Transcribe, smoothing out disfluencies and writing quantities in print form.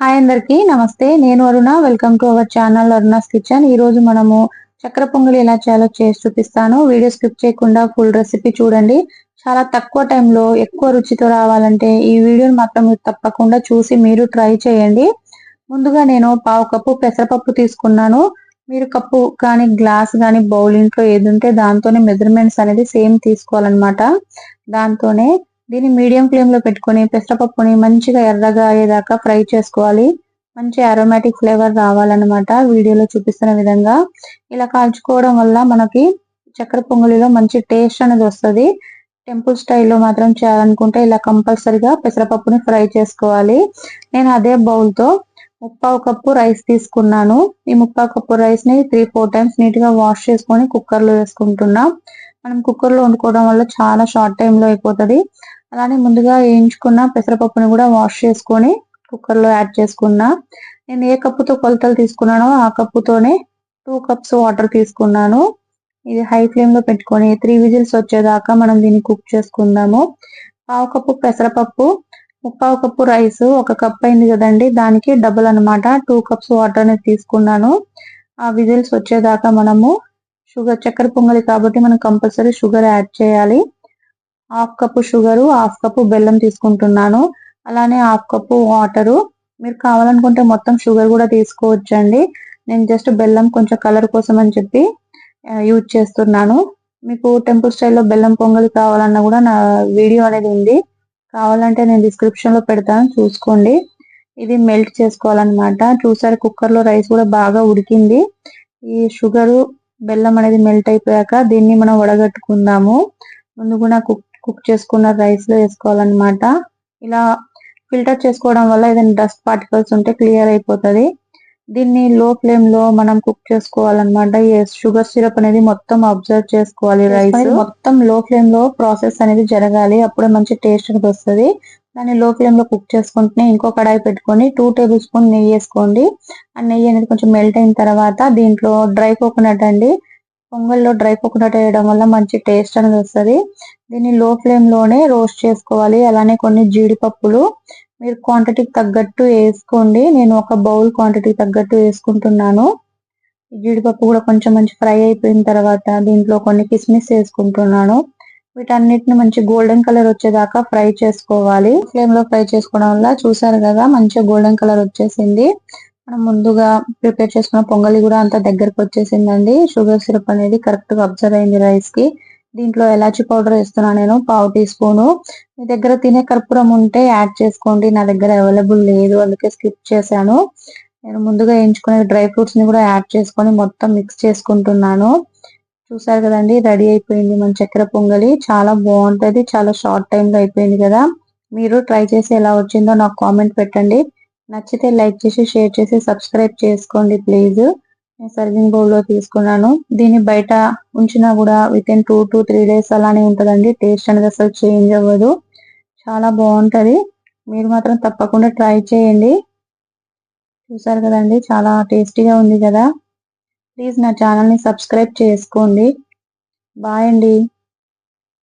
Hi అందరికి నమస్తే. నేను Aruna. Welcome to our channel Aruna's kitchen. ఈ రోజు మనము చక్కెర పొంగలి ఎలా చేయాలో చేసి చూపిస్తాను. వీడియో స్కిప్ చేయకుండా ఫుల్ రెసిపీ చూడండి. చాలా తక్కువ టైంలో ఎక్కువ రుచితో రావాలంటే ఈ వీడియోని మాత్రం మీరు తప్పకుండా చూసి మీరు ట్రై చేయండి. ముందుగా నేను పావు కప్పు పెసరపప్పు తీసుకున్నాను. మీరు కప్పు కానీ గ్లాస్ కానీ బౌల్ ఇంట్లో ఏది ఉంటే దాంతోనే మెజర్మెంట్స్ అనేది సేమ్ తీసుకోవాలన్నమాట. దాంతోనే దీన్ని మీడియం ఫ్లేమ్ లో పెట్టుకొని పెసరపప్పుని మంచిగా ఎర్రగా అయ్యేదాకా ఫ్రై చేసుకోవాలి. మంచి అరోమాటిక్ ఫ్లేవర్ రావాలన్నమాట. వీడియోలో చూపిస్తున్న విధంగా ఇలా కాల్చుకోవడం వల్ల మనకి చక్కెర పొంగలిలో మంచి టేస్ట్ అనేది వస్తుంది. టెంపుల్ స్టైల్లో మాత్రం చేయాలనుకుంటే ఇలా కంపల్సరిగా పెసరపప్పుని ఫ్రై చేసుకోవాలి. నేను అదే బౌల్ తో ముప్పావు కప్పు రైస్ తీసుకున్నాను. ఈ ముప్పావు కప్పు రైస్ ని 3-4 టైమ్స్ నీట్ గా వాష్ చేసుకొని కుక్కర్ లో వేసుకుంటున్నా. మనం కుక్కర్ లో వండుకోవడం వల్ల చాలా షార్ట్ టైమ్ లో అయిపోతుంది. అలానే ముందుగా వేయించుకున్న పెసరపప్పుని కూడా వాష్ చేసుకొని కుక్కర్ లో యాడ్ చేసుకున్నా. నేను ఏ కప్పుతో కొలతలు తీసుకున్నానో ఆ కప్పుతోనే 2 కప్స్ వాటర్ తీసుకున్నాను. ఇది హై ఫ్లేమ్ లో పెట్టుకొని 3 విజిల్స్ వచ్చేదాకా మనం దీన్ని కుక్ చేసుకుందాము. పావు కప్పు పెసరపప్పు, ముప్పావు కప్పు రైస్, 1 కప్ అయింది కదండి, దానికి డబుల్ అన్నమాట. 2 కప్స్ వాటర్ ని తీసుకున్నాను. ఆ విజిల్స్ వచ్చేదాకా మనము చక్కెర పొంగలి కాబట్టి మనం కంపల్సరీ షుగర్ యాడ్ చేయాలి. 1/2 కప్పు షుగరు, 1/2 కప్పు బెల్లం తీసుకుంటున్నాను. అలానే 1/2 కప్పు వాటరు. మీరు కావాలనుకుంటే మొత్తం షుగర్ కూడా తీసుకోవచ్చండి. నేను జస్ట్ బెల్లం కొంచెం కలర్ కోసం అని చెప్పి యూజ్ చేస్తున్నాను. మీకు టెంపుల్ స్టైల్లో బెల్లం పొంగలి కావాలన్నా కూడా నా వీడియో అనేది ఉంది, కావాలంటే నేను డిస్క్రిప్షన్ లో పెడతాను, చూసుకోండి. ఇది మెల్ట్ చేసుకోవాలన్నమాట. చూసారు కుక్కర్ లో రైస్ కూడా బాగా ఉడికింది. ఈ షుగరు బెల్లం అనేది మెల్ట్ అయిపోయాక దీన్ని మనం వడగట్టుకుందాము. ముందు కూడా కుక్ చేసుకున్న రైస్ లో వేసుకోవాలన్నమాట. ఇలా ఫిల్టర్ చేసుకోవడం వల్ల ఏదైనా డస్ట్ పార్టికల్స్ ఉంటే క్లియర్ అయిపోతుంది. దీన్ని లో ఫ్లేమ్ లో మనం కుక్ చేసుకోవాలన్నమాట. ఈ షుగర్ సిరప్ అనేది మొత్తం అబ్జర్వ్ చేసుకోవాలి. రైస్ మొత్తం లో ఫ్లేమ్ లో ప్రాసెస్ అనేది జరగాలి, అప్పుడే మంచి టేస్ట్ అనేది వస్తుంది. దాన్ని లో ఫ్లేమ్ లో కుక్ చేసుకుంటే ఇంకో కడాయి పెట్టుకొని 2 టేబుల్ స్పూన్ నెయ్యి వేసుకోండి. ఆ నెయ్యి అనేది కొంచెం మెల్ట్ అయిన తర్వాత దీంట్లో డ్రై కోకోనట్ అండి, పొంగల్లో డ్రై కోకోనట్ వేయడం వల్ల మంచి టేస్ట్ అనేది వస్తుంది. దీన్ని లో ఫ్లేమ్ లోనే రోస్ట్ చేసుకోవాలి. అలానే కొన్ని జీడిపప్పులు మీరు క్వాంటిటీకి తగ్గట్టు వేసుకోండి. నేను ఒక బౌల్ క్వాంటిటీకి తగ్గట్టు వేసుకుంటున్నాను. జీడిపప్పు కూడా కొంచెం మంచి ఫ్రై అయిపోయిన తర్వాత దీంట్లో కొన్ని కిస్మిస్ వేసుకుంటున్నాను. వీటన్నిటిని మంచి గోల్డెన్ కలర్ వచ్చేదాకా ఫ్రై చేసుకోవాలి. ఫ్లేమ్ లో ఫ్రై చేసుకోవడం వల్ల చూసారు కదా మంచిగా గోల్డెన్ కలర్ వచ్చేసింది. మనం ముందుగా ప్రిపేర్ చేసుకున్న పొంగలి కూడా అంత దగ్గరకు వచ్చేసిందండి. షుగర్ సిరప్ అనేది కరెక్ట్ గా అబ్జర్వ్ అయింది రైస్ కి. దీంట్లో ఎలాచి పౌడర్ వేస్తున్నాను నేను, 1/2 టీ స్పూను. మీ దగ్గర తినే కర్పూరం ఉంటే యాడ్ చేసుకోండి. నా దగ్గర అవైలబుల్ లేదు, అందుకే స్కిప్ చేశాను. నేను ముందుగా వేయించుకునే డ్రై ఫ్రూట్స్ ని కూడా యాడ్ చేసుకొని మొత్తం మిక్స్ చేసుకుంటున్నాను. చూసారు కదండి, రెడీ అయిపోయింది మన చక్కెర పొంగలి. చాలా బాగుంటది, చాలా షార్ట్ టైమ్ లో అయిపోయింది కదా. మీరు ట్రై చేసి ఎలా వచ్చిందో నాకు కామెంట్ పెట్టండి. నచ్చితే లైక్ చేసి షేర్ చేసి సబ్స్క్రైబ్ చేసుకోండి ప్లీజ్. నేను సర్వింగ్ బౌల్ లో తీసుకున్నాను. దీన్ని బయట ఉంచినా కూడా వితిన్ 2 to 3 days అలానే ఉంటదండి. టేస్ట్ అనేది అసలు చేంజ్ అవ్వదు, చాలా బాగుంటది. మీరు మాత్రం తప్పకుండా ట్రై చేయండి. చూసారు కదండి, చాలా టేస్టీగా ఉంది కదా. ప్లీజ్ నా ఛానల్ ని సబ్స్క్రైబ్ చేసుకోండి. బాయ్ అండి.